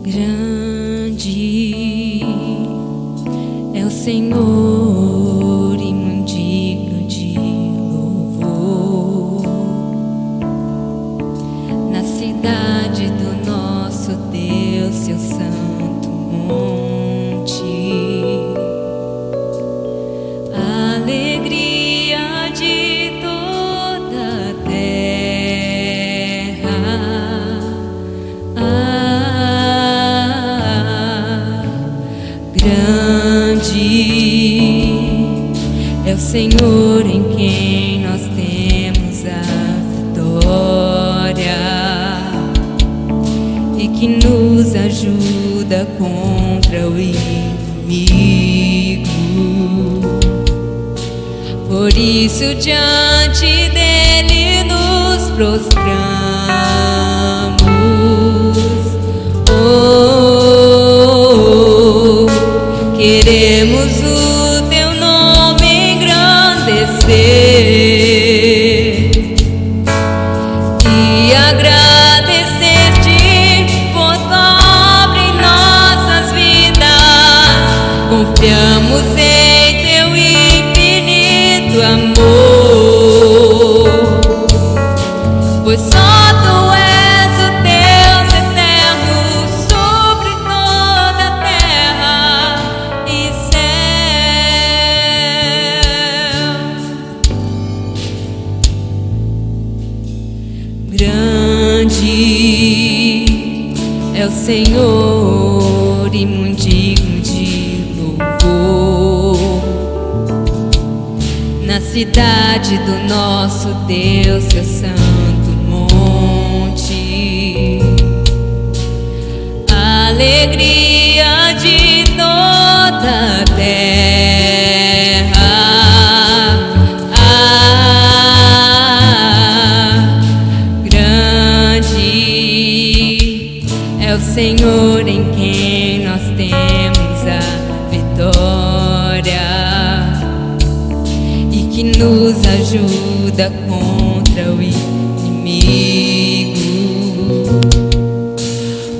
Grande é o Senhor e muito digno de louvor. Na cidade do nosso Deus, seu santo monte, a alegria de toda a terra. Grande é o Senhor em quem nós temos a vitória e que nos ajuda contra o inimigo. Por isso diante dele nos prostramos. Queremos o teu nome engrandecer e agradecer-te por tua obra em nossas vidas. Confiamos em teu infinito amor, pois só tu és o Deus eterno sobre toda a terra e céu. Grande é o Senhor e muito digno de louvor. Na cidade do nosso Deus, seu santo monte, a alegria de toda a terra. Grande é o Senhor em quem nós temos a vitória e que nos ajuda contra o inimigo.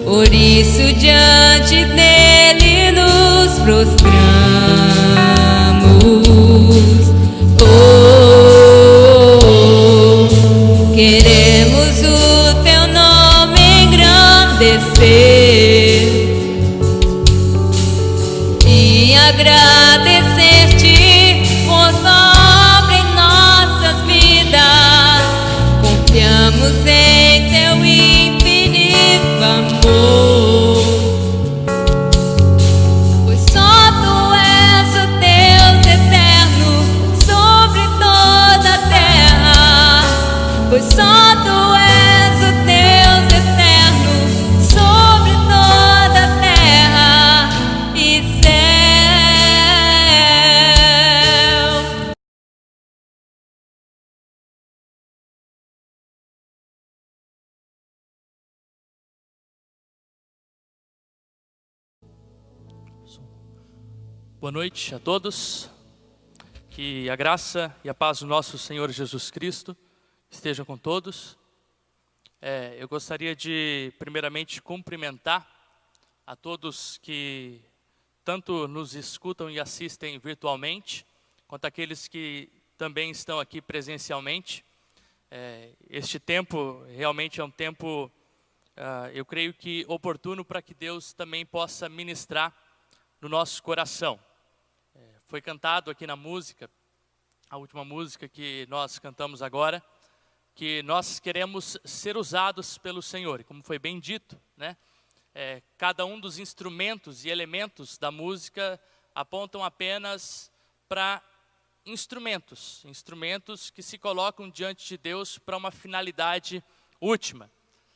Por isso diante dele nos prostramos. Queremos o teu nome engrandecer e agradecer-te por tua obra em nossas vidas. Confiamos em teu infinito amor, pois só tu és o Deus eterno sobre toda a terra. Pois só tu és o Deus eterno sobre toda a terra e céu. Boa noite a todos. Que a graça e a paz do nosso Senhor Jesus Cristo estejam com todos. Eu gostaria de, primeiramente, cumprimentar a todos que tanto nos escutam e assistem virtualmente, quanto aqueles que também estão aqui presencialmente. Este tempo realmente é um tempo, eu creio que oportuno para que Deus também possa ministrar no nosso coração. Foi cantado aqui na música, a última música que nós cantamos agora, que nós queremos ser usados pelo Senhor. E como foi bem dito, né? Cada um dos instrumentos e elementos da música apontam apenas para instrumentos que se colocam diante de Deus para uma finalidade última.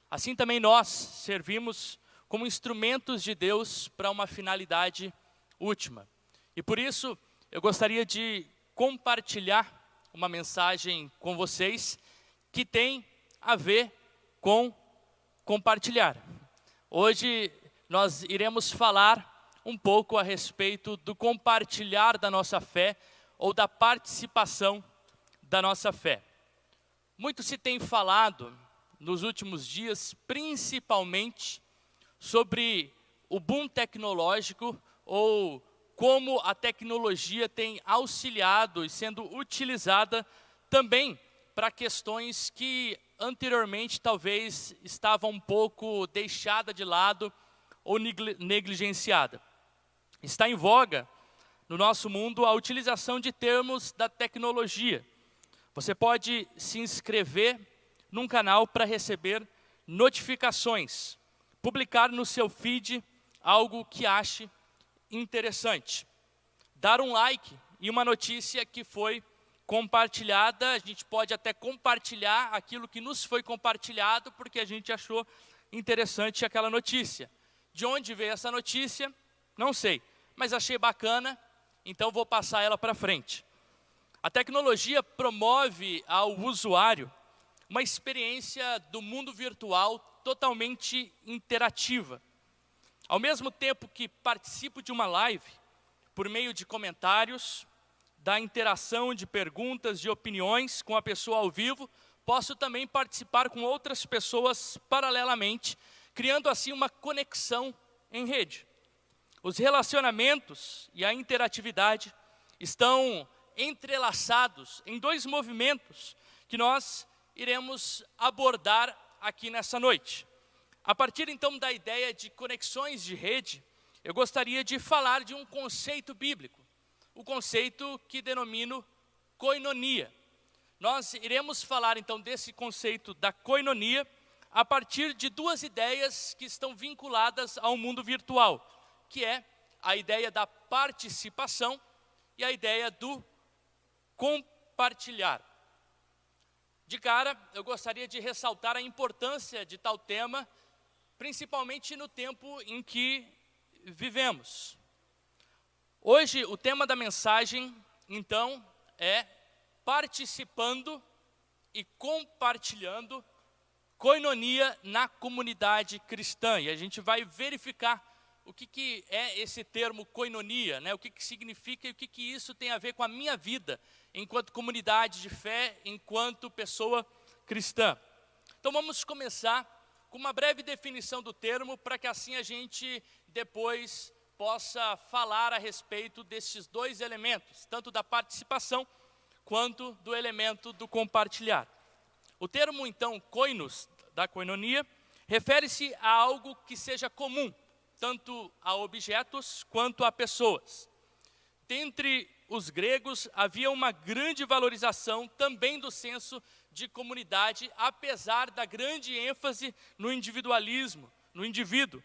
Assim também nós servimos como instrumentos de Deus para uma finalidade última. E por isso eu gostaria de compartilhar uma mensagem com vocês que tem a ver com compartilhar. Hoje nós iremos falar um pouco a respeito do compartilhar da nossa fé ou da participação da nossa fé. Muito se tem falado nos últimos dias, principalmente sobre o boom tecnológico ou como a tecnologia tem auxiliado e sendo utilizada também para questões que anteriormente talvez estavam um pouco deixada de lado ou negligenciada. Está em voga no nosso mundo a utilização de termos da tecnologia. Você pode se inscrever num canal para receber notificações, publicar no seu feed algo que ache interessante, dar um like em uma notícia que foi compartilhada. A gente pode até compartilhar aquilo que nos foi compartilhado porque a gente achou interessante aquela notícia. De onde veio essa notícia? Não sei, mas achei bacana, então vou passar ela para frente. A tecnologia promove ao usuário uma experiência do mundo virtual totalmente interativa. Ao mesmo tempo que participo de uma live, por meio de comentários, da interação de perguntas, de opiniões com a pessoa ao vivo, posso também participar com outras pessoas paralelamente, criando assim uma conexão em rede. Os relacionamentos e a interatividade estão entrelaçados em dois movimentos que nós iremos abordar aqui nessa noite. A partir então da ideia de conexões de rede, eu gostaria de falar de um conceito bíblico, o conceito que denomino koinonia. Nós iremos falar então desse conceito da koinonia a partir de duas ideias que estão vinculadas ao mundo virtual, que é a ideia da participação e a ideia do compartilhar. De cara, eu gostaria de ressaltar a importância de tal tema, principalmente no tempo em que vivemos. Hoje, o tema da mensagem, então, é participando e compartilhando koinonia na comunidade cristã. E a gente vai verificar o que é esse termo koinonia, né? O que significa e o que isso tem a ver com a minha vida, enquanto comunidade de fé, enquanto pessoa cristã. Então vamos começar com uma breve definição do termo, para que assim a gente depois possa falar a respeito desses dois elementos, tanto da participação quanto do elemento do compartilhar. O termo então koinos, da koinonia, refere-se a algo que seja comum, tanto a objetos quanto a pessoas. Dentre os gregos havia uma grande valorização também do senso de comunidade, apesar da grande ênfase no individualismo, no indivíduo,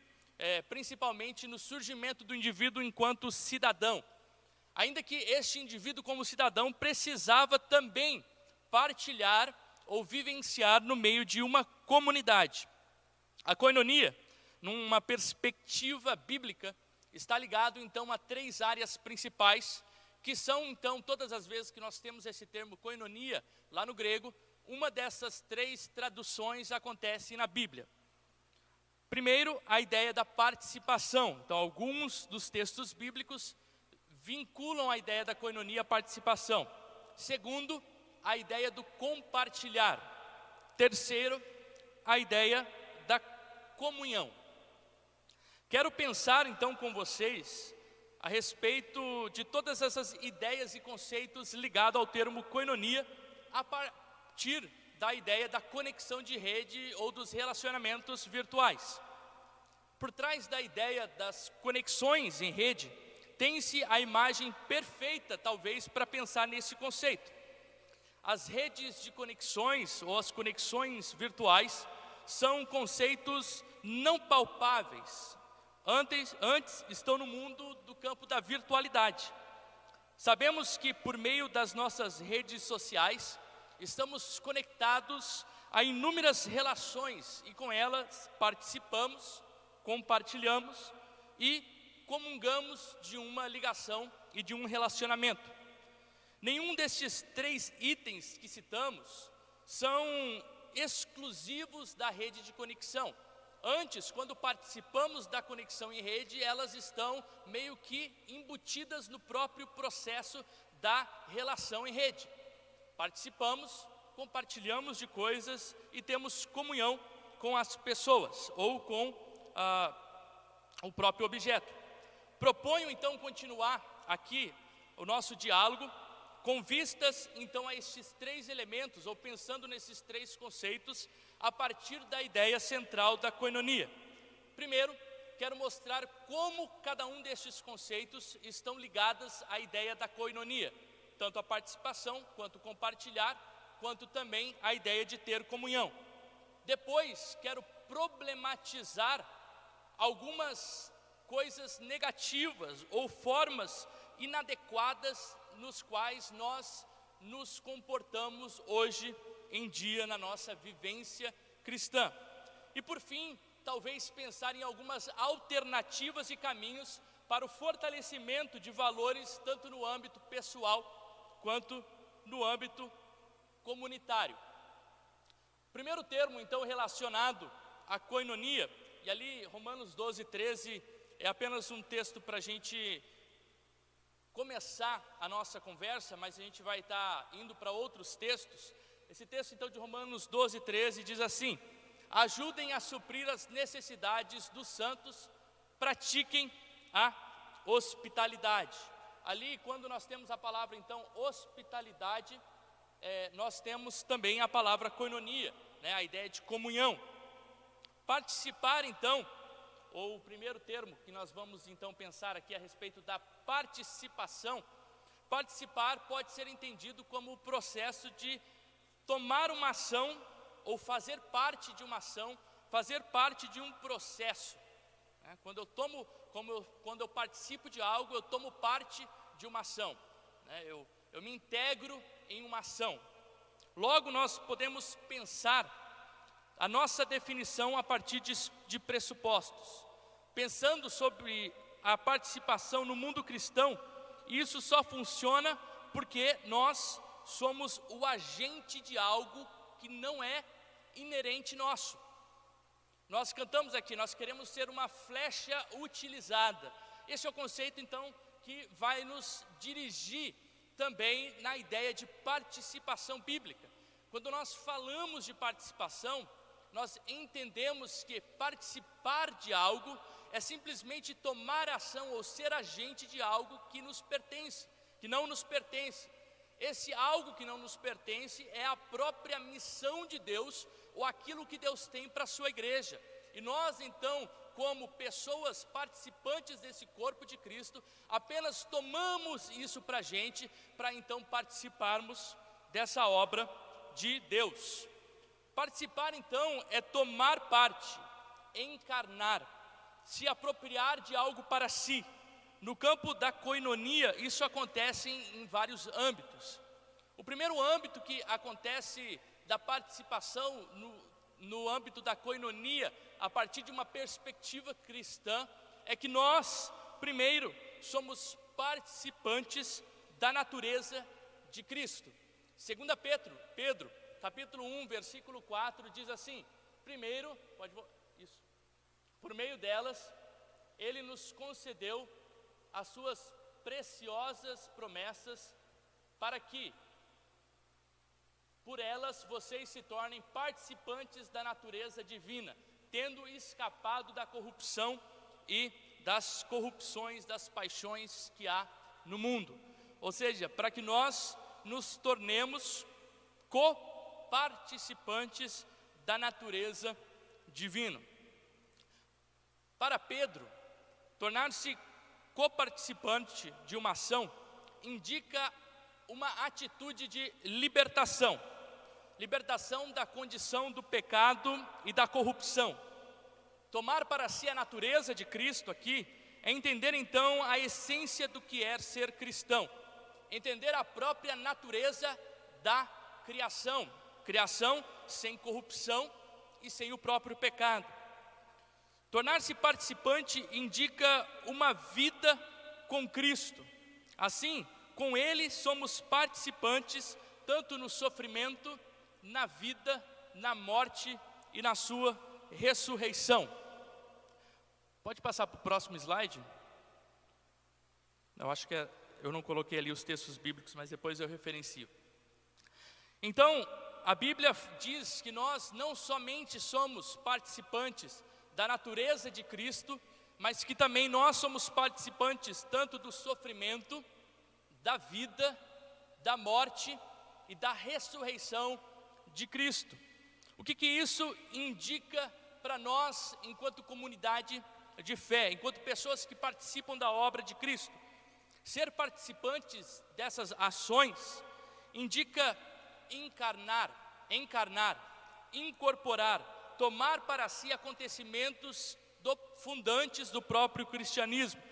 principalmente no surgimento do indivíduo enquanto cidadão. Ainda que este indivíduo como cidadão precisava também partilhar ou vivenciar no meio de uma comunidade. A koinonia, numa perspectiva bíblica, está ligado então a três áreas principais, que são então, todas as vezes que nós temos esse termo koinonia, lá no grego, uma dessas três traduções acontece na Bíblia. Primeiro, a ideia da participação. Então, alguns dos textos bíblicos vinculam a ideia da koinonia à participação. Segundo, a ideia do compartilhar. Terceiro, a ideia da comunhão. Quero pensar então com vocês a respeito de todas essas ideias e conceitos ligados ao termo koinonia, a partir da ideia da conexão de rede ou dos relacionamentos virtuais. Por trás da ideia das conexões em rede, tem-se a imagem perfeita, talvez, para pensar nesse conceito. As redes de conexões ou as conexões virtuais são conceitos não palpáveis. Antes estão no mundo do campo da virtualidade. Sabemos que por meio das nossas redes sociais, estamos conectados a inúmeras relações e com elas participamos, compartilhamos e comungamos de uma ligação e de um relacionamento. Nenhum destes três itens que citamos são exclusivos da rede de conexão. Antes, quando participamos da conexão em rede, elas estão meio que embutidas no próprio processo da relação em rede. Participamos, compartilhamos de coisas e temos comunhão com as pessoas ou com o próprio objeto. Proponho então continuar aqui o nosso diálogo com vistas então a estes três elementos, ou pensando nesses três conceitos, a partir da ideia central da koinonia. Primeiro, quero mostrar como cada um destes conceitos estão ligados à ideia da koinonia, tanto a participação, quanto compartilhar, quanto também a ideia de ter comunhão. Depois, quero problematizar algumas coisas negativas ou formas inadequadas nos quais nós nos comportamos hoje em dia na nossa vivência cristã. E por fim, talvez pensar em algumas alternativas e caminhos para o fortalecimento de valores tanto no âmbito pessoal quanto no âmbito comunitário. Primeiro termo então relacionado à koinonia, e ali Romanos 12, 13 é apenas um texto para a gente começar a nossa conversa, mas a gente vai estar indo para outros textos. Esse texto então de Romanos 12, 13 diz assim: ajudem a suprir as necessidades dos santos, pratiquem a hospitalidade. Ali, quando nós temos a palavra então hospitalidade, nós temos também a palavra koinonia, né, a ideia de comunhão. Participar então, ou o primeiro termo que nós vamos então pensar aqui a respeito da participação. Participar pode ser entendido como o processo de tomar uma ação ou fazer parte de uma ação, fazer parte de um processo. Quando eu participo de algo, eu tomo parte de uma ação. Eu me integro em uma ação. Logo, nós podemos pensar a nossa definição a partir de pressupostos. Pensando sobre a participação no mundo cristão, isso só funciona porque nós somos o agente de algo que não é inerente nosso. Nós cantamos aqui, nós queremos ser uma flecha utilizada. Esse é o conceito então que vai nos dirigir também na ideia de participação bíblica. Quando nós falamos de participação, nós entendemos que participar de algo é simplesmente tomar ação ou ser agente de algo que nos pertence, que não nos pertence. Esse algo que não nos pertence é a própria missão de Deus, ou aquilo que Deus tem para a sua igreja. E nós então, como pessoas participantes desse corpo de Cristo, apenas tomamos isso para a gente, para então participarmos dessa obra de Deus. Participar então é tomar parte, encarnar, se apropriar de algo para si. No campo da koinonia, isso acontece em vários âmbitos. O primeiro âmbito que acontece da participação no âmbito da koinonia, a partir de uma perspectiva cristã, é que nós, primeiro, somos participantes da natureza de Cristo. 2 Pedro, capítulo 1, versículo 4, diz assim: primeiro, por meio delas, Ele nos concedeu as suas preciosas promessas, para que, por elas, vocês se tornem participantes da natureza divina, tendo escapado da corrupção e das corrupções, das paixões que há no mundo. Ou seja, para que nós nos tornemos coparticipantes da natureza divina. Para Pedro, tornar-se coparticipante de uma ação indica uma atitude de libertação. Libertação da condição do pecado e da corrupção. Tomar para si a natureza de Cristo aqui é entender então a essência do que é ser cristão. Entender a própria natureza da criação. Criação sem corrupção e sem o próprio pecado. Tornar-se participante indica uma vida com Cristo. Assim, com Ele somos participantes tanto no sofrimento, na vida, na morte e na sua ressurreição. Pode passar para o próximo slide? Eu acho que eu não coloquei ali os textos bíblicos, mas depois eu referencio. Então, a Bíblia diz que nós não somente somos participantes da natureza de Cristo, mas que também nós somos participantes tanto do sofrimento, da vida, da morte e da ressurreição de Cristo. O que isso indica para nós enquanto comunidade de fé, enquanto pessoas que participam da obra de Cristo? Ser participantes dessas ações indica encarnar, incorporar, tomar para si acontecimentos fundantes do próprio cristianismo.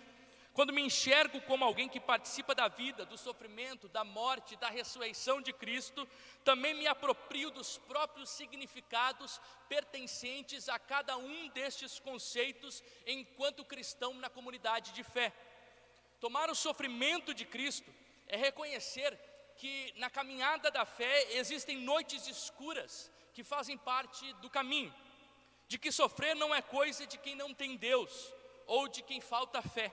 Quando me enxergo como alguém que participa da vida, do sofrimento, da morte, da ressurreição de Cristo, também me aproprio dos próprios significados pertencentes a cada um destes conceitos enquanto cristão na comunidade de fé. Tomar o sofrimento de Cristo é reconhecer que na caminhada da fé existem noites escuras que fazem parte do caminho, de que sofrer não é coisa de quem não tem Deus ou de quem falta fé,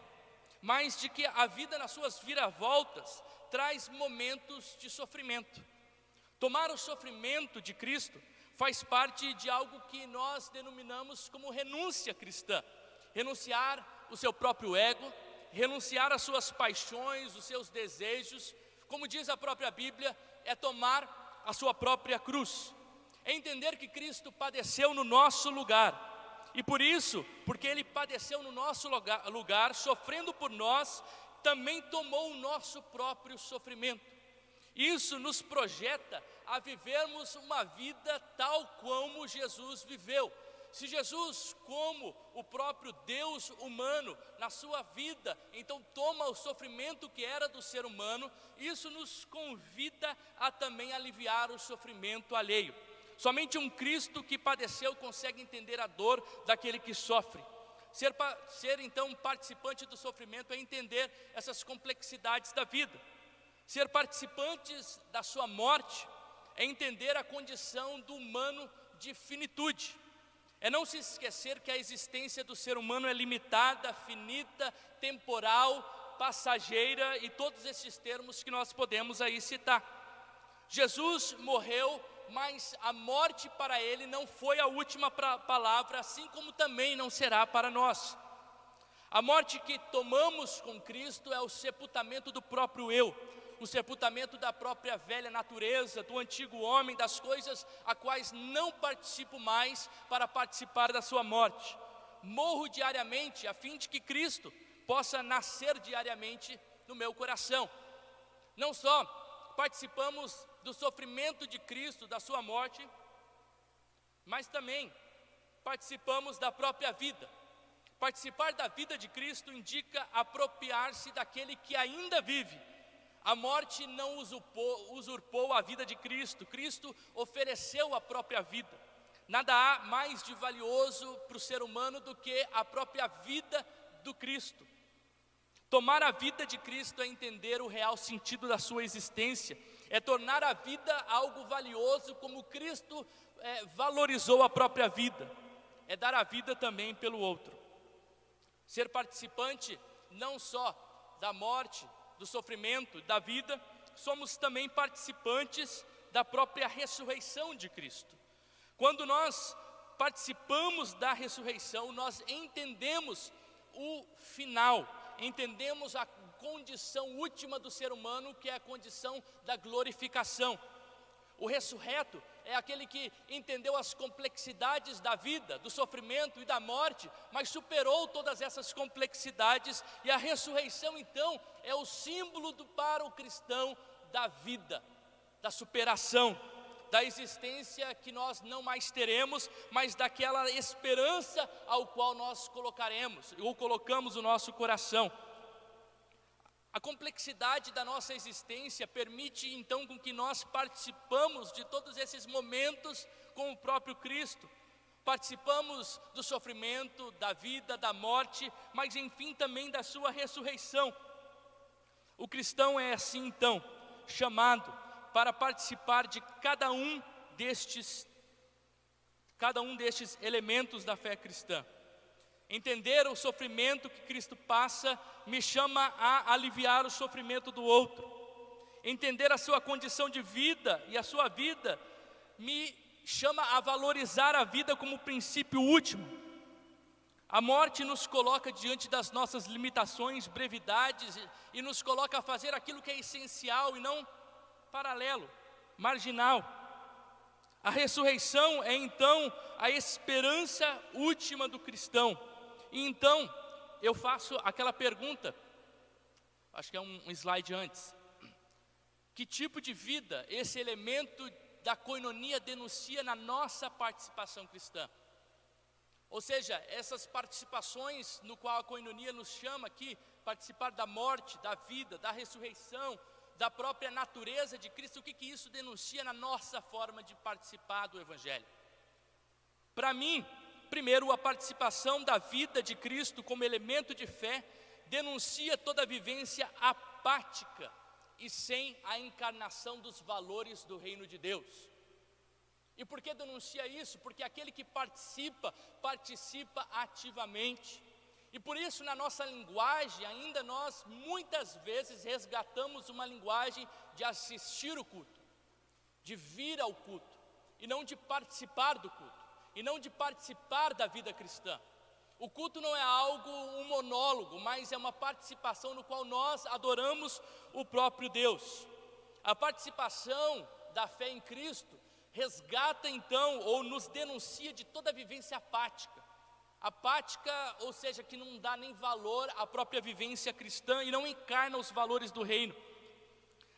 mas de que a vida nas suas viravoltas traz momentos de sofrimento. Tomar o sofrimento de Cristo faz parte de algo que nós denominamos como renúncia cristã. Renunciar o seu próprio ego, renunciar às suas paixões, os seus desejos, como diz a própria Bíblia, é tomar a sua própria cruz. É entender que Cristo padeceu no nosso lugar. E por isso, porque Ele padeceu no nosso lugar, sofrendo por nós, também tomou o nosso próprio sofrimento. Isso nos projeta a vivermos uma vida tal como Jesus viveu. Se Jesus, como o próprio Deus humano, na sua vida, então toma o sofrimento que era do ser humano, isso nos convida a também aliviar o sofrimento alheio. Somente um Cristo que padeceu consegue entender a dor daquele que sofre. Ser então participante do sofrimento é entender essas complexidades da vida. Ser participantes da sua morte é entender a condição do humano de finitude. É não se esquecer que a existência do ser humano é limitada, finita, temporal, passageira e todos esses termos que nós podemos aí citar. Jesus morreu, mas a morte para Ele não foi a última palavra, assim como também não será para nós. A morte que tomamos com Cristo é o sepultamento do próprio eu, o sepultamento da própria velha natureza, do antigo homem, das coisas a quais não participo mais para participar da sua morte. Morro diariamente a fim de que Cristo possa nascer diariamente no meu coração. Não só participamos do sofrimento de Cristo, da sua morte, mas também participamos da própria vida. Participar da vida de Cristo indica apropriar-se daquele que ainda vive. A morte não usurpou a vida de Cristo. Cristo ofereceu a própria vida. Nada há mais de valioso para o ser humano do que a própria vida do Cristo. Tomar a vida de Cristo é entender o real sentido da sua existência, é tornar a vida algo valioso como Cristo valorizou a própria vida, é dar a vida também pelo outro. Ser participante não só da morte, do sofrimento, da vida, somos também participantes da própria ressurreição de Cristo. Quando nós participamos da ressurreição, nós entendemos o final, entendemos a condição última do ser humano, que é a condição da glorificação. O ressurreto é aquele que entendeu as complexidades da vida, do sofrimento e da morte, mas superou todas essas complexidades, e a ressurreição então é o símbolo para o cristão da vida, da superação, da existência que nós não mais teremos, mas daquela esperança ao qual nós colocamos o nosso coração. A complexidade da nossa existência permite então com que nós participamos de todos esses momentos com o próprio Cristo. Participamos do sofrimento, da vida, da morte, mas enfim também da sua ressurreição. O cristão é assim então, chamado para participar de cada um destes elementos da fé cristã. Entender o sofrimento que Cristo passa me chama a aliviar o sofrimento do outro. Entender a sua condição de vida e a sua vida me chama a valorizar a vida como princípio último. A morte nos coloca diante das nossas limitações, brevidades e nos coloca a fazer aquilo que é essencial e não paralelo, marginal. A ressurreição é então a esperança última do cristão. E então eu faço aquela pergunta, acho que é um slide antes. Que tipo de vida esse elemento da koinonia denuncia na nossa participação cristã? Ou seja, essas participações no qual a koinonia nos chama aqui, participar da morte, da vida, da ressurreição, da própria natureza de Cristo, o que isso denuncia na nossa forma de participar do Evangelho? Para mim, primeiro, a participação da vida de Cristo como elemento de fé denuncia toda a vivência apática e sem a encarnação dos valores do reino de Deus. E por que denuncia isso? Porque aquele que participa ativamente. E por isso na nossa linguagem, ainda nós muitas vezes resgatamos uma linguagem de assistir o culto, de vir ao culto, e não de participar do culto, e não de participar da vida cristã. O culto não é algo, um monólogo, mas é uma participação no qual nós adoramos o próprio Deus. A participação da fé em Cristo resgata então, ou nos denuncia de toda a vivência apática. Apática, ou seja, que não dá nem valor à própria vivência cristã e não encarna os valores do reino.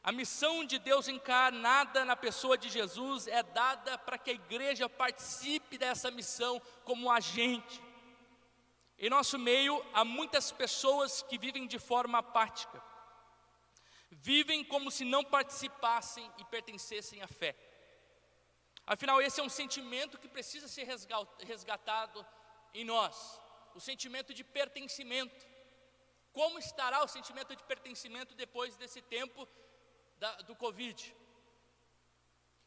A missão de Deus encarnada na pessoa de Jesus é dada para que a igreja participe dessa missão como agente. Em nosso meio, há muitas pessoas que vivem de forma apática. Vivem como se não participassem e pertencessem à fé. Afinal, esse é um sentimento que precisa ser resgatado em nós, o sentimento de pertencimento. Como estará o sentimento de pertencimento depois desse tempo do Covid?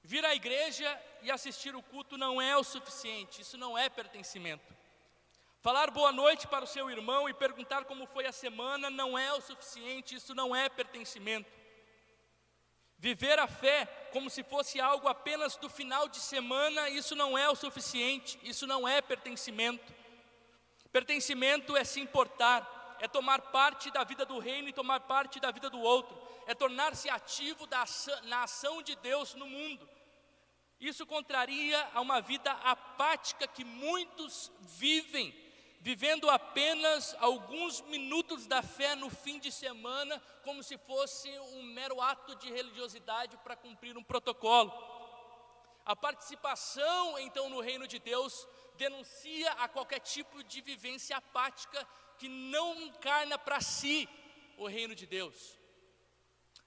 Vir à igreja e assistir o culto não é o suficiente, isso não é pertencimento. Falar boa noite para o seu irmão e perguntar como foi a semana não é o suficiente, isso não é pertencimento. Viver a fé como se fosse algo apenas do final de semana, isso não é o suficiente, isso não é pertencimento. Pertencimento é se importar, é tomar parte da vida do reino e tomar parte da vida do outro, é tornar-se ativo na ação de Deus no mundo. Isso contraria a uma vida apática que muitos vivem, vivendo apenas alguns minutos da fé no fim de semana, como se fosse um mero ato de religiosidade para cumprir um protocolo. A participação, então, no reino de Deus denuncia a qualquer tipo de vivência apática que não encarna para si o reino de Deus.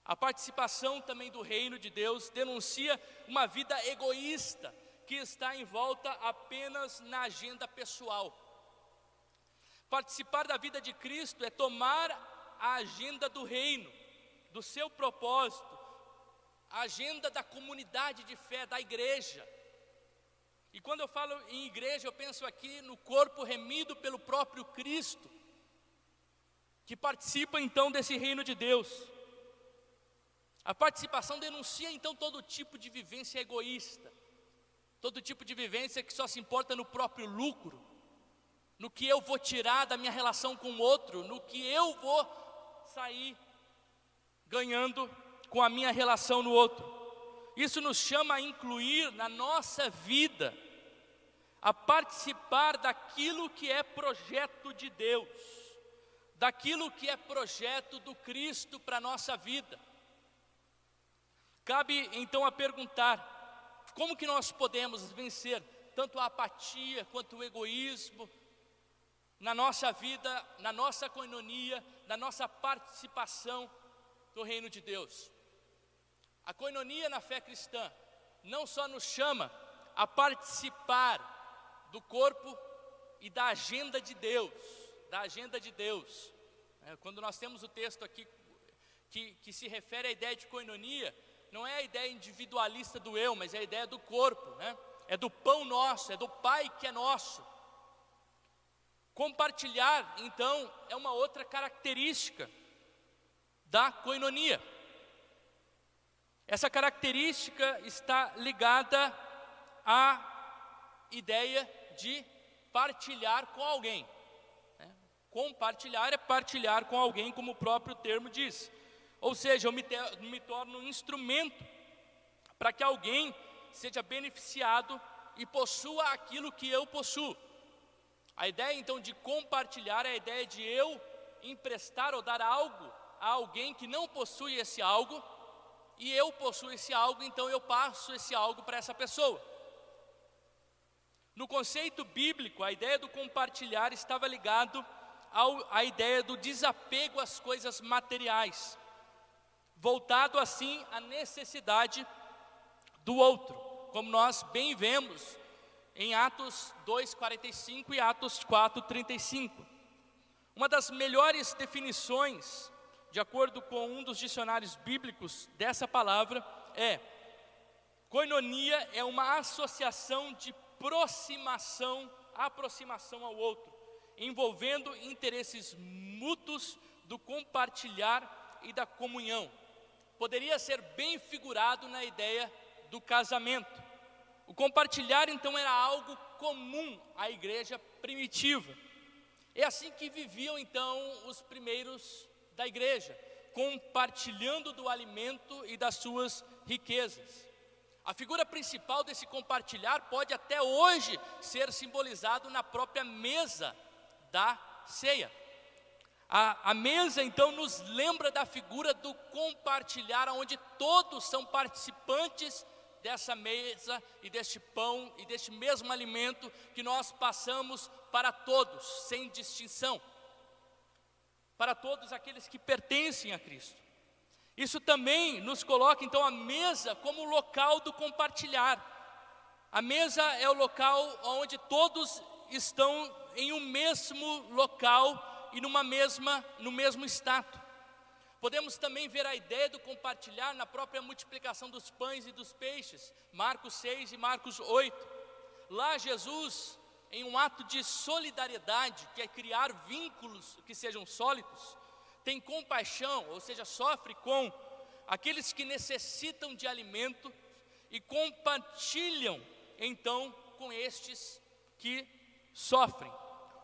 A participação também do reino de Deus denuncia uma vida egoísta que está em volta apenas na agenda pessoal. Participar da vida de Cristo é tomar a agenda do reino, do seu propósito, a agenda da comunidade de fé, da igreja. E quando eu falo em igreja, eu penso aqui no corpo remido pelo próprio Cristo, que participa então desse reino de Deus. A participação denuncia então todo tipo de vivência egoísta, todo tipo de vivência que só se importa no próprio lucro, no que eu vou tirar da minha relação com o outro, no que eu vou sair ganhando com a minha relação no outro. Isso nos chama a incluir na nossa vida, a participar daquilo que é projeto de Deus, daquilo que é projeto do Cristo para a nossa vida. Cabe então a perguntar, como que nós podemos vencer tanto a apatia quanto o egoísmo, na nossa vida, na nossa koinonia, na nossa participação no reino de Deus. A koinonia na fé cristã não só nos chama a participar do corpo e da agenda de Deus, Quando nós temos o texto aqui que se refere à ideia de koinonia, não é a ideia individualista do eu, mas é a ideia do corpo, né? É do pão nosso, é do Pai que é nosso. Compartilhar, então, é uma outra característica da koinonia. Essa característica está ligada à ideia de partilhar com alguém. Compartilhar é partilhar com alguém, como o próprio termo diz. Ou seja, eu me torno um instrumento para que alguém seja beneficiado e possua aquilo que eu possuo. A ideia então de compartilhar é a ideia de eu emprestar ou dar algo a alguém que não possui esse algo, e eu possuo esse algo, então eu passo esse algo para essa pessoa. No conceito bíblico, a ideia do compartilhar estava ligado à ideia do desapego às coisas materiais, voltado assim à necessidade do outro, como nós bem vemos em Atos 2:45 e Atos 4:35. Uma das melhores definições, de acordo com um dos dicionários bíblicos dessa palavra, koinonia é uma associação de aproximação ao outro, envolvendo interesses mútuos do compartilhar e da comunhão. Poderia ser bem figurado na ideia do casamento. O compartilhar então era algo comum à igreja primitiva. É assim que viviam então os primeiros da igreja, compartilhando do alimento e das suas riquezas. A figura principal desse compartilhar pode até hoje ser simbolizado na própria mesa da ceia. A mesa então nos lembra da figura do compartilhar, onde todos são participantes dessa mesa e deste pão e deste mesmo alimento que nós passamos para todos, sem distinção, para todos aqueles que pertencem a Cristo. Isso também nos coloca então a mesa como o local do compartilhar. A mesa é o local onde todos estão em um mesmo local e no mesmo status. Podemos também ver a ideia do compartilhar na própria multiplicação dos pães e dos peixes, Marcos 6 e Marcos 8. Lá Jesus, em um ato de solidariedade, que é criar vínculos que sejam sólidos, tem compaixão, ou seja, sofre com aqueles que necessitam de alimento e compartilham então com estes que sofrem.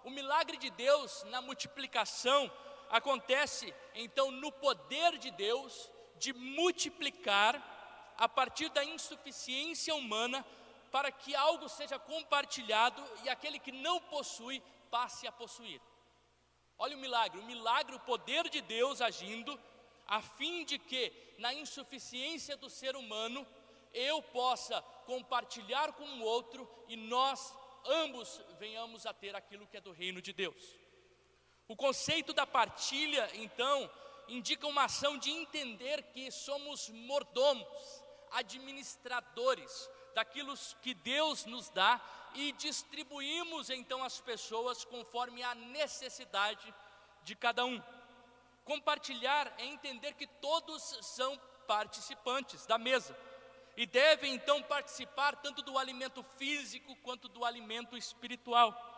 O milagre de Deus na multiplicação acontece então no poder de Deus de multiplicar a partir da insuficiência humana, para que algo seja compartilhado e aquele que não possui passe a possuir. Olha o milagre, o poder de Deus agindo, a fim de que na insuficiência do ser humano eu possa compartilhar com o outro e nós ambos venhamos a ter aquilo que é do reino de Deus. O conceito da partilha, então, indica uma ação de entender que somos mordomos, administradores daquilo que Deus nos dá e distribuímos então as pessoas conforme a necessidade de cada um. Compartilhar é entender que todos são participantes da mesa e devem então participar tanto do alimento físico quanto do alimento espiritual.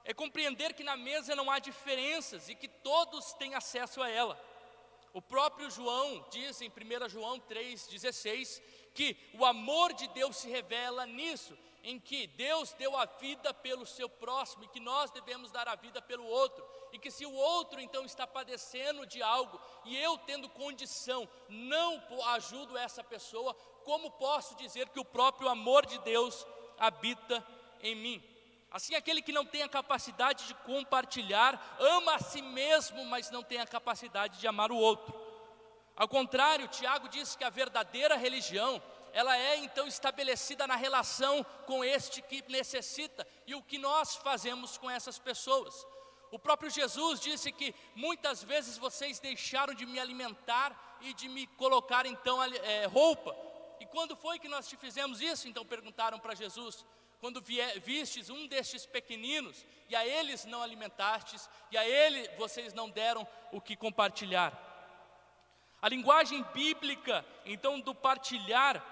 É compreender que na mesa não há diferenças e que todos têm acesso a ela. O próprio João diz em 1 João 3,16 que o amor de Deus se revela nisso, em que Deus deu a vida pelo seu próximo e que nós devemos dar a vida pelo outro, e que se o outro então está padecendo de algo e eu tendo condição não ajudo essa pessoa, como posso dizer que o próprio amor de Deus habita em mim? Assim, aquele que não tem a capacidade de compartilhar ama a si mesmo, mas não tem a capacidade de amar o outro. Ao contrário, Tiago diz que a verdadeira religião, ela é então estabelecida na relação com este que necessita e o que nós fazemos com essas pessoas. O próprio Jesus disse que muitas vezes vocês deixaram de me alimentar e de me colocar então roupa. E quando foi que nós te fizemos isso? Então perguntaram para Jesus. Quando vistes um destes pequeninos, e a eles não alimentastes, e a ele vocês não deram o que compartilhar. A linguagem bíblica, então, do partilhar,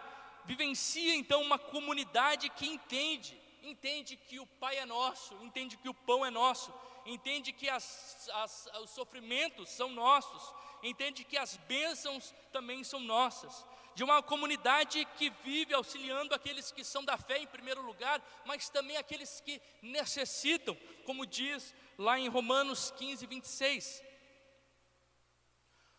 vivencia então uma comunidade que entende que o Pai é nosso, entende que o pão é nosso, entende que os sofrimentos são nossos, entende que as bênçãos também são nossas. De uma comunidade que vive auxiliando aqueles que são da fé em primeiro lugar, mas também aqueles que necessitam, como diz lá em Romanos 15, 26.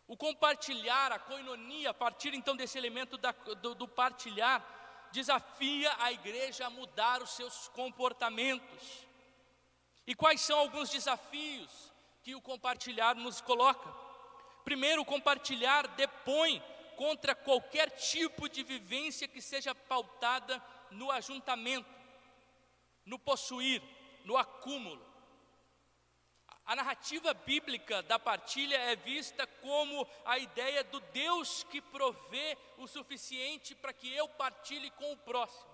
O compartilhar, a koinonia, a partir então desse elemento do partilhar, desafia a igreja a mudar os seus comportamentos. E quais são alguns desafios que o compartilhar nos coloca? Primeiro, o compartilhar depõe contra qualquer tipo de vivência que seja pautada no ajuntamento, no possuir, no acúmulo. A narrativa bíblica da partilha é vista como a ideia do Deus que provê o suficiente para que eu partilhe com o próximo.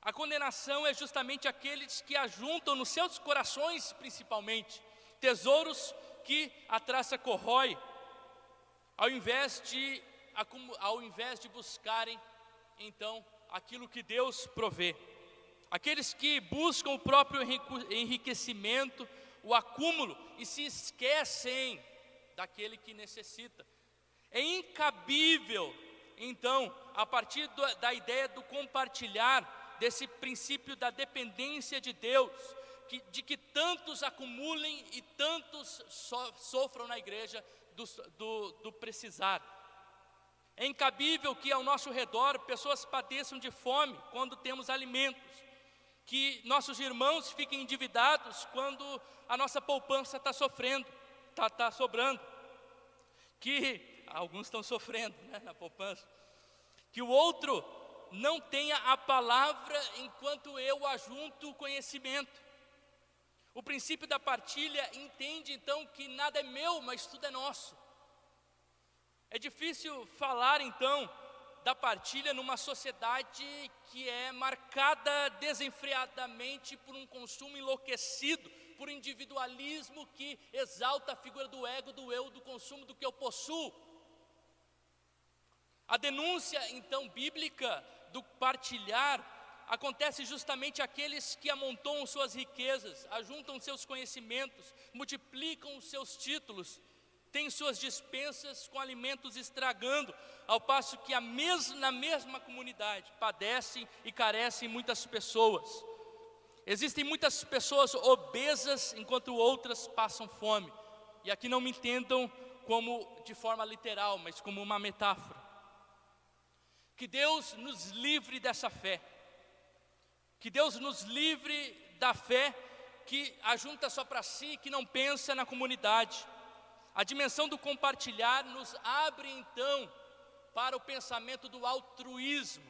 A condenação é justamente aqueles que ajuntam nos seus corações, principalmente, tesouros que a traça corrói, ao invés de buscarem, então, aquilo que Deus provê. Aqueles que buscam o próprio enriquecimento, o acúmulo, e se esquecem daquele que necessita. É incabível, então, a partir da ideia do compartilhar, desse princípio da dependência de Deus, de que tantos acumulem e tantos sofram na igreja do precisar. É incabível que ao nosso redor pessoas padeçam de fome quando temos alimentos, que nossos irmãos fiquem endividados quando a nossa poupança está sofrendo, está sobrando, que alguns estão sofrendo, né, na poupança, que o outro não tenha a palavra enquanto eu ajunto o conhecimento. O princípio da partilha entende então que nada é meu, mas tudo é nosso. É difícil falar então da partilha numa sociedade que é marcada desenfreadamente por um consumo enlouquecido, por um individualismo que exalta a figura do ego, do eu, do consumo, do que eu possuo. A denúncia então bíblica do partilhar acontece justamente àqueles que amontoam suas riquezas, ajuntam seus conhecimentos, multiplicam os seus títulos, têm suas despensas com alimentos estragando, ao passo que na mesma comunidade padecem e carecem muitas pessoas. Existem muitas pessoas obesas enquanto outras passam fome. E aqui não me entendam como de forma literal, mas como uma metáfora. Que Deus nos livre dessa fé. Que Deus nos livre da fé que ajunta só para si, que não pensa na comunidade. A dimensão do compartilhar nos abre então para o pensamento do altruísmo,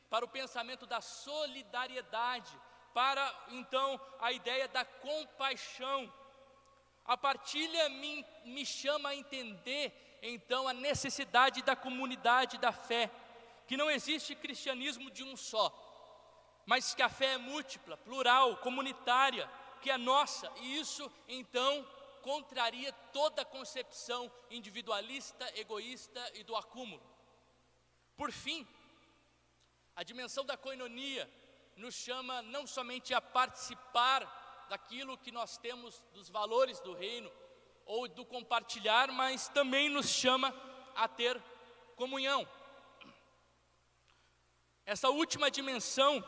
para o pensamento da solidariedade, para então a ideia da compaixão. A partilha me chama a entender então a necessidade da comunidade da fé, que não existe cristianismo de um só, mas que a fé é múltipla, plural, comunitária, que é nossa, e isso então contraria toda a concepção individualista, egoísta e do acúmulo. Por fim, a dimensão da koinonia nos chama não somente a participar daquilo que nós temos, dos valores do reino, ou do compartilhar, mas também nos chama a ter comunhão. Essa última dimensão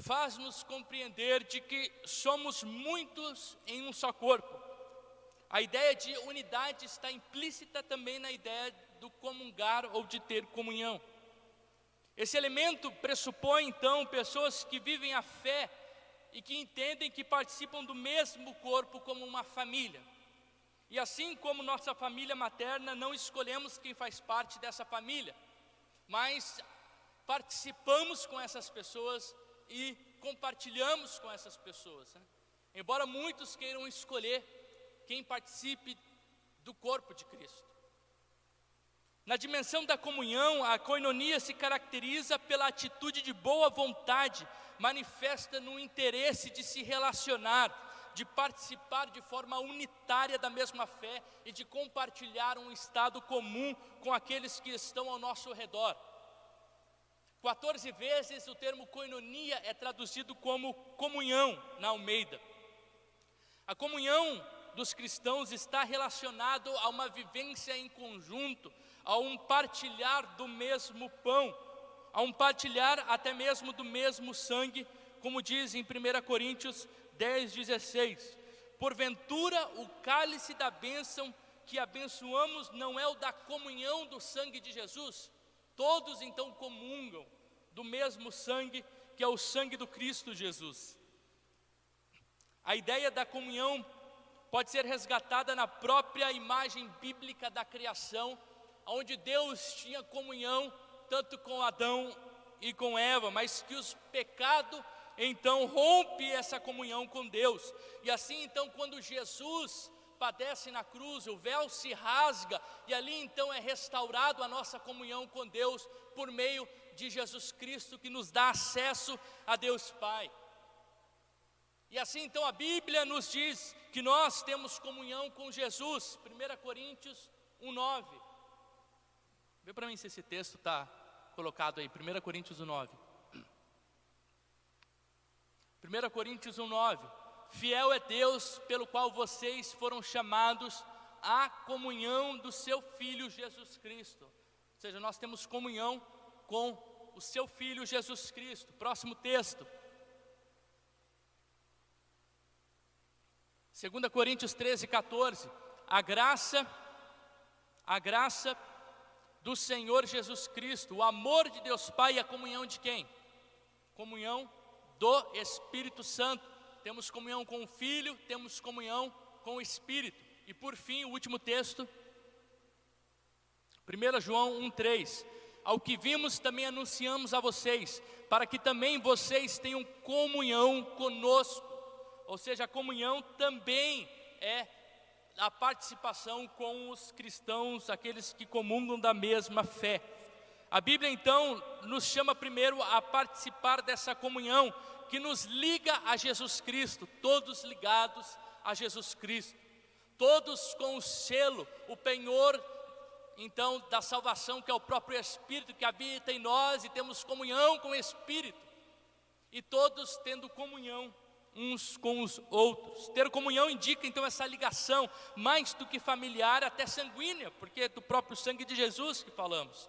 faz-nos compreender de que somos muitos em um só corpo. A ideia de unidade está implícita também na ideia do comungar ou de ter comunhão. Esse elemento pressupõe então pessoas que vivem a fé e que entendem que participam do mesmo corpo como uma família. E assim como nossa família materna, não escolhemos quem faz parte dessa família, mas participamos com essas pessoas e compartilhamos com essas pessoas, né? Embora muitos queiram escolher quem participe do corpo de Cristo. Na dimensão da comunhão, a koinonia se caracteriza pela atitude de boa vontade, manifesta no interesse de se relacionar, de participar de forma unitária da mesma fé e de compartilhar um estado comum com aqueles que estão ao nosso redor. 14 vezes o termo koinonia é traduzido como comunhão na Almeida. A comunhão dos cristãos está relacionado a uma vivência em conjunto, a um partilhar do mesmo pão, a um partilhar até mesmo do mesmo sangue, como diz em 1 Coríntios 10:16. Porventura o cálice da bênção que abençoamos não é o da comunhão do sangue de Jesus? Todos então comungam do mesmo sangue, que é o sangue do Cristo Jesus. A ideia da comunhão pode ser resgatada na própria imagem bíblica da criação, onde Deus tinha comunhão tanto com Adão e com Eva, mas que os pecados então rompe essa comunhão com Deus. E assim então quando Jesus padece na cruz, o véu se rasga e ali então é restaurado a nossa comunhão com Deus por meio de Jesus Cristo, que nos dá acesso a Deus Pai. E assim então a Bíblia nos diz que nós temos comunhão com Jesus. 1 Coríntios 1:9. Vê para mim se esse texto está colocado aí. 1 Coríntios 1:9. 1 Coríntios 1:9. Fiel é Deus pelo qual vocês foram chamados à comunhão do seu Filho Jesus Cristo. Ou seja, nós temos comunhão com o seu Filho Jesus Cristo. Próximo texto. 2 Coríntios 13:14. A graça do Senhor Jesus Cristo, o amor de Deus Pai e a comunhão de quem? Comunhão do Espírito Santo. Temos comunhão com o Filho, temos comunhão com o Espírito. E por fim, o último texto, 1 João 1:3. Ao que vimos também anunciamos a vocês, para que também vocês tenham comunhão conosco. Ou seja, a comunhão também é a participação com os cristãos, aqueles que comungam da mesma fé. A Bíblia então nos chama primeiro a participar dessa comunhão, que nos liga a Jesus Cristo, todos ligados a Jesus Cristo, todos com o selo, o penhor então da salvação, que é o próprio Espírito que habita em nós, e temos comunhão com o Espírito, e todos tendo comunhão uns com os outros. Ter comunhão indica então essa ligação, mais do que familiar, até sanguínea, porque é do próprio sangue de Jesus que falamos.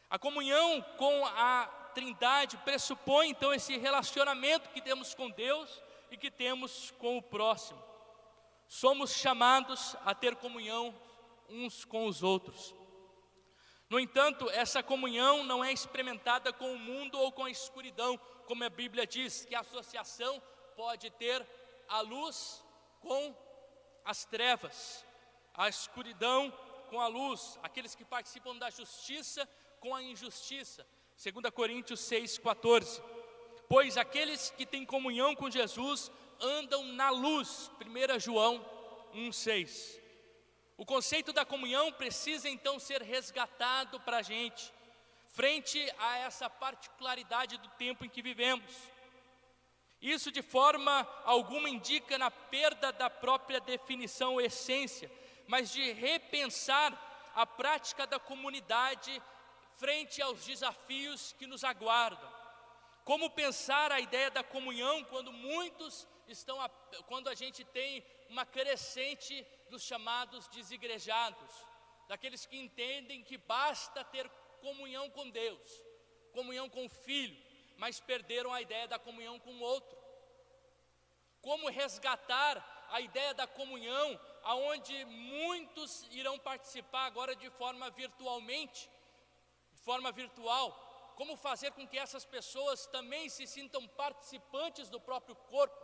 A comunhão com a Trindade pressupõe então esse relacionamento que temos com Deus e que temos com o próximo. Somos chamados a ter comunhão uns com os outros. No entanto, essa comunhão não é experimentada com o mundo ou com a escuridão, como a Bíblia diz, que a associação pode ter a luz com as trevas, a escuridão com a luz, aqueles que participam da justiça com a injustiça. 2 Coríntios 6:14. Pois aqueles que têm comunhão com Jesus andam na luz. 1 João 1:6. O conceito da comunhão precisa então ser resgatado para a gente, frente a essa particularidade do tempo em que vivemos. Isso de forma alguma indica na perda da própria definição ou essência, mas de repensar a prática da comunidade frente aos desafios que nos aguardam. Como pensar a ideia da comunhão quando a gente tem uma crescente dos chamados desigrejados, daqueles que entendem que basta ter comunhão com Deus, comunhão com o Filho, mas perderam a ideia da comunhão com o outro. Como resgatar a ideia da comunhão, aonde muitos irão participar agora de forma virtual? Como fazer com que essas pessoas também se sintam participantes do próprio corpo?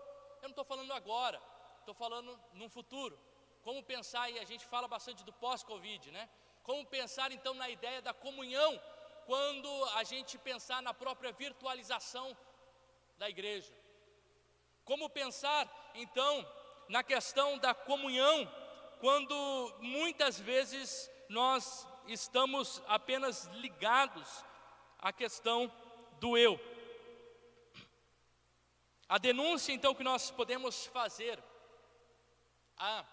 Eu não estou falando agora, estou falando no futuro. Como pensar, e a gente fala bastante do pós-Covid, né? Como pensar então na ideia da comunhão, quando a gente pensar na própria virtualização da igreja? Como pensar então na questão da comunhão, quando muitas vezes nós estamos apenas ligados à questão do eu? A denúncia então que nós podemos fazer a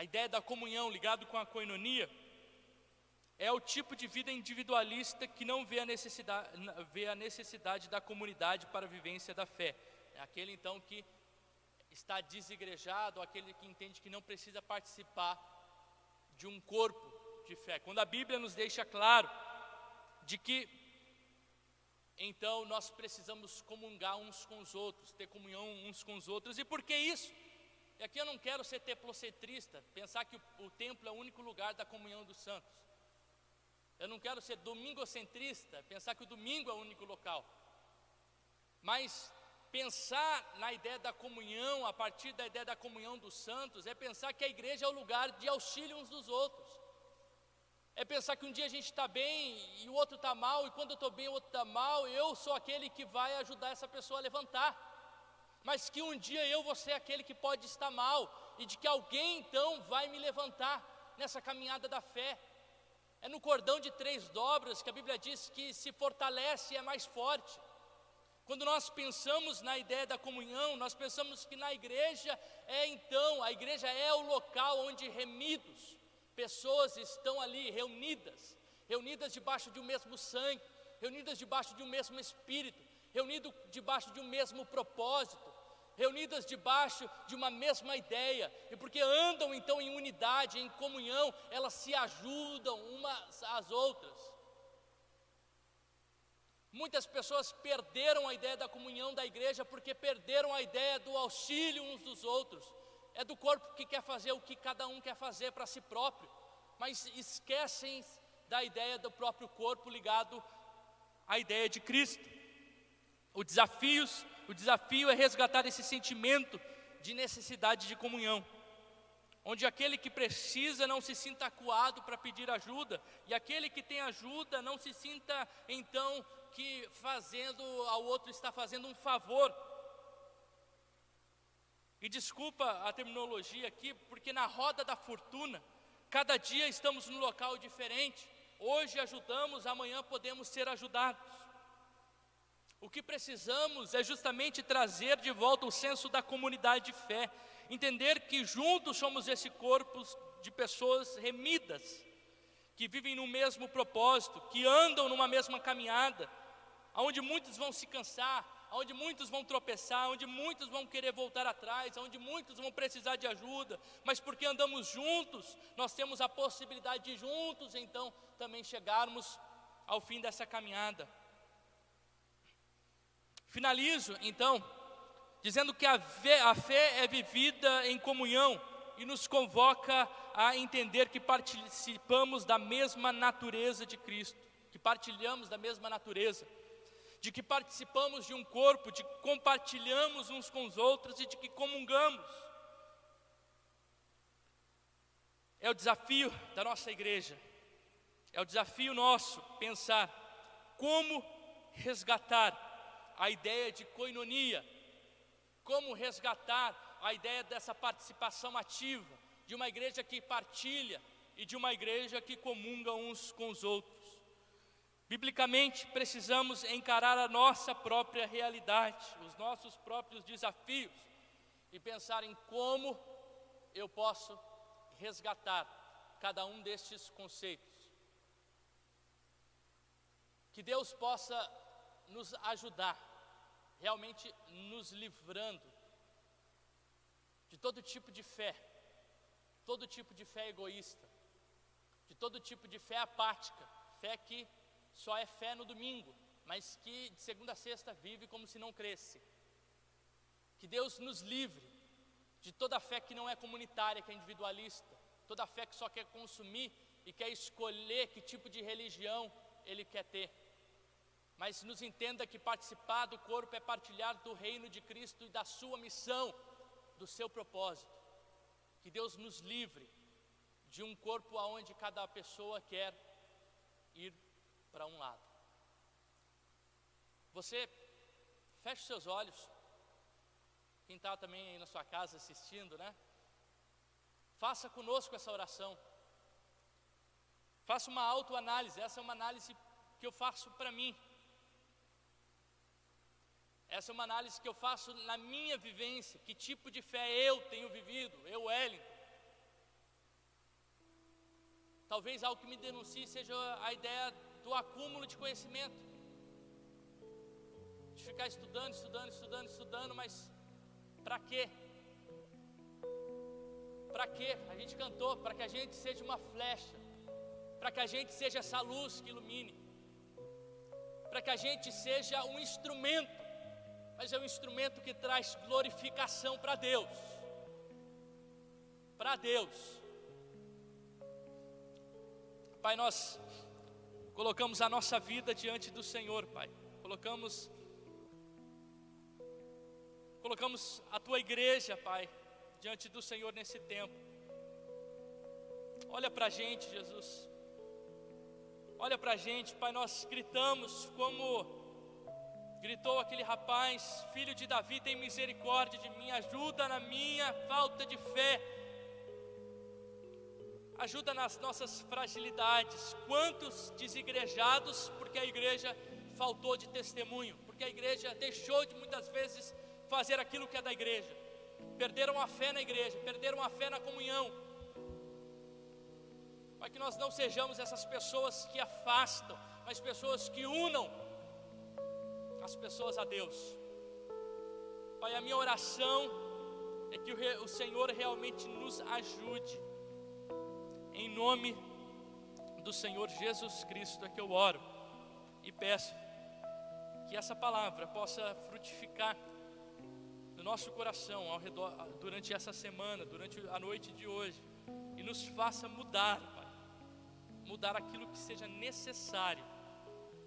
ideia da comunhão ligado com a koinonia é o tipo de vida individualista que não vê a necessidade da comunidade para a vivência da fé. É aquele então que está desigrejado, aquele que entende que não precisa participar de um corpo de fé. Quando a Bíblia nos deixa claro de que então nós precisamos comungar uns com os outros, ter comunhão uns com os outros. E por que isso? E aqui eu não quero ser teplacentrista, pensar que o templo é o único lugar da comunhão dos santos. Eu não quero ser domingocentrista, pensar que o domingo é o único local. Mas pensar na ideia da comunhão, a partir da ideia da comunhão dos santos, é pensar que a igreja é o lugar de auxílio uns dos outros. É pensar que um dia a gente está bem e o outro está mal, e quando eu estou bem o outro está mal, eu sou aquele que vai ajudar essa pessoa a levantar. Mas que um dia eu vou ser aquele que pode estar mal, e de que alguém então vai me levantar nessa caminhada da fé. É no cordão de 3 dobras que a Bíblia diz que se fortalece e é mais forte. Quando nós pensamos na ideia da comunhão, nós pensamos que na igreja a igreja é o local onde remidos, pessoas estão ali reunidas debaixo de um mesmo sangue, reunidas debaixo de um mesmo espírito, reunidas debaixo de um mesmo propósito, reunidas debaixo de uma mesma ideia, e porque andam então em unidade, em comunhão, elas se ajudam umas às outras. Muitas pessoas perderam a ideia da comunhão da igreja porque perderam a ideia do auxílio uns dos outros. É do corpo que quer fazer o que cada um quer fazer para si próprio, mas esquecem da ideia do próprio corpo ligado à ideia de Cristo. O desafio é resgatar esse sentimento de necessidade de comunhão, onde aquele que precisa não se sinta acuado para pedir ajuda, e aquele que tem ajuda não se sinta então que fazendo ao outro está fazendo um favor. E desculpa a terminologia aqui, porque na roda da fortuna, cada dia estamos num local diferente. Hoje ajudamos, amanhã podemos ser ajudados. O que precisamos é justamente trazer de volta o senso da comunidade de fé, entender que juntos somos esse corpo de pessoas remidas, que vivem no mesmo propósito, que andam numa mesma caminhada, onde muitos vão se cansar, onde muitos vão tropeçar, onde muitos vão querer voltar atrás, onde muitos vão precisar de ajuda, mas porque andamos juntos, nós temos a possibilidade de juntos então também chegarmos ao fim dessa caminhada. Finalizo então dizendo que a fé é vivida em comunhão e nos convoca a entender que participamos da mesma natureza de Cristo, que partilhamos da mesma natureza, de que participamos de um corpo, de que compartilhamos uns com os outros e de que comungamos. É o desafio da nossa igreja, é o desafio nosso pensar como resgatar a ideia de koinonia, como resgatar a ideia dessa participação ativa, de uma igreja que partilha e de uma igreja que comunga uns com os outros. Biblicamente, precisamos encarar a nossa própria realidade, os nossos próprios desafios, e pensar em como eu posso resgatar cada um destes conceitos. Que Deus possa nos ajudar, realmente nos livrando de todo tipo de fé egoísta, de todo tipo de fé apática, fé que só é fé no domingo, mas que de segunda a sexta vive como se não cresce. Que Deus nos livre de toda fé que não é comunitária, que é individualista, toda fé que só quer consumir e quer escolher que tipo de religião ele quer ter. Mas nos entenda que participar do corpo é partilhar do reino de Cristo e da sua missão, do seu propósito. Que Deus nos livre de um corpo aonde cada pessoa quer ir para um lado. Você feche os seus olhos, quem está também aí na sua casa assistindo, né? Faça conosco essa oração. Faça uma autoanálise, essa é uma análise que eu faço para mim. Essa é uma análise que eu faço na minha vivência, que tipo de fé eu tenho vivido, eu, Wellington. Talvez algo que me denuncie seja a ideia do acúmulo de conhecimento, de ficar estudando, mas para quê? Para quê? A gente cantou, para que a gente seja uma flecha, para que a gente seja essa luz que ilumine, para que a gente seja um instrumento, mas é um instrumento que traz glorificação para Deus. Para Deus. Pai, nós colocamos a nossa vida diante do Senhor, Pai. Colocamos a Tua igreja, Pai, diante do Senhor nesse tempo. Olha para a gente, Jesus. Olha para a gente, Pai, nós gritamos como gritou aquele rapaz: filho de Davi, tem misericórdia de mim, ajuda na minha falta de fé, ajuda nas nossas fragilidades. Quantos desigrejados, porque a igreja faltou de testemunho, porque a igreja deixou de muitas vezes fazer aquilo que é da igreja, perderam a fé na igreja, perderam a fé na comunhão. Para que nós não sejamos essas pessoas que afastam, mas pessoas que unam as pessoas a Deus. Pai, a minha oração é que o Senhor realmente nos ajude. Em nome do Senhor Jesus Cristo é que eu oro e peço que essa palavra possa frutificar no nosso coração ao redor, durante essa semana, durante a noite de hoje, e nos faça mudar, Pai, mudar aquilo que seja necessário.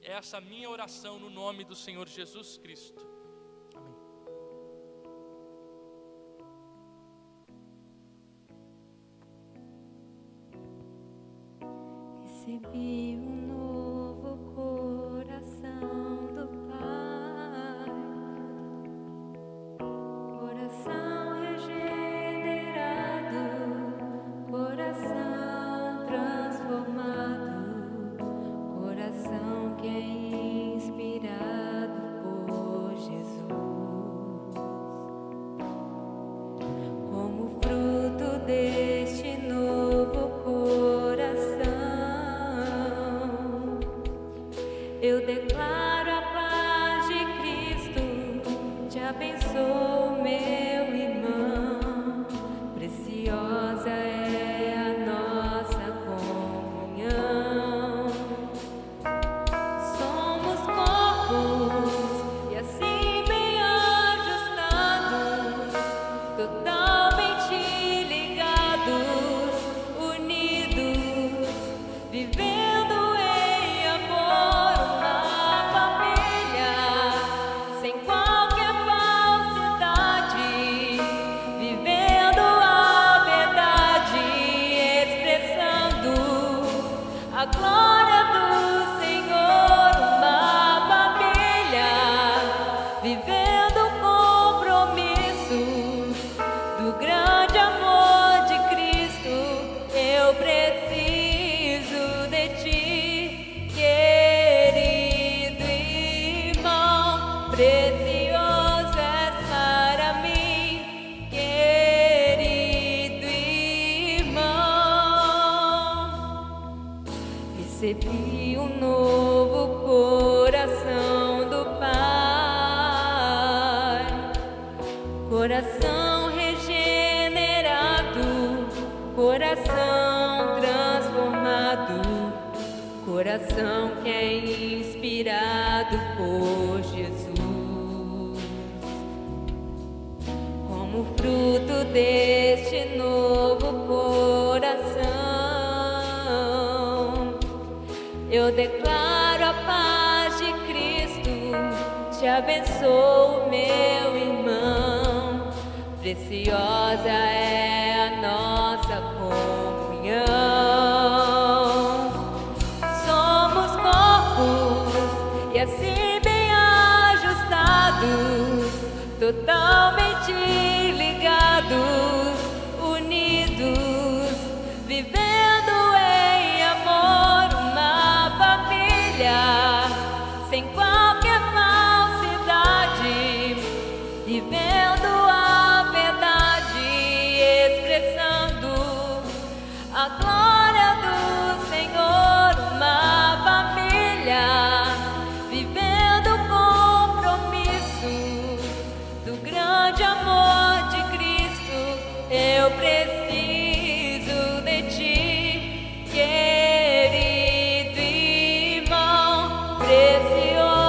É essa minha oração no nome do Senhor Jesus Cristo. Amém. Recebi um novo coração do Pai, coração regenerado, coração transformado, coração que é inspirado por Jesus. Como fruto deste novo coração, eu declaro a paz de Cristo, te abençoo, meu irmão. Preciosa é a nossa comunhão. Somos corpos e assim bem ajustados, totalmente ligados, unidos, vivendo em amor, uma família, sem qualquer falsidade, vivendo a verdade, expressando a glória do Senhor, uma família, vivendo o compromisso do grande amor de Cristo. Eu preciso de ti, querido irmão, precioso és para mim, querido irmão. Recebi um novo coração do Pai, coração regenerado, coração transformado, coração que é inspirado por Jesus. Como fruto deste novo coração, eu declaro a paz de Cristo, te abençoo, meu irmão. Preciosa é a nossa comunhão. Somos corpos e assim bem ajustados, totalmente ligados, unidos, vivendo em amor, uma família, sem qualquer falsidade, vivendo a verdade, expressando a glória do Senhor, uma família, vivendo o compromisso do grande amor de Cristo. Eu preciso de ti, querido irmão, precioso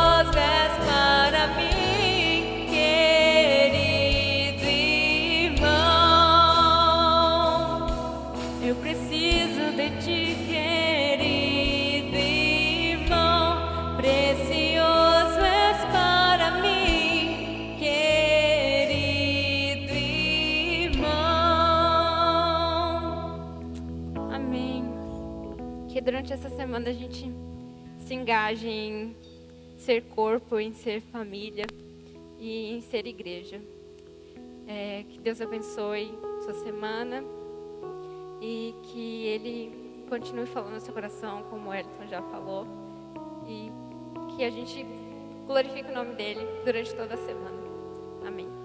durante essa semana a gente se engaje em ser corpo, em ser família e em ser igreja. Que Deus abençoe sua semana e que Ele continue falando no seu coração, como o Elton já falou, e que a gente glorifique o nome dEle durante toda a semana. Amém.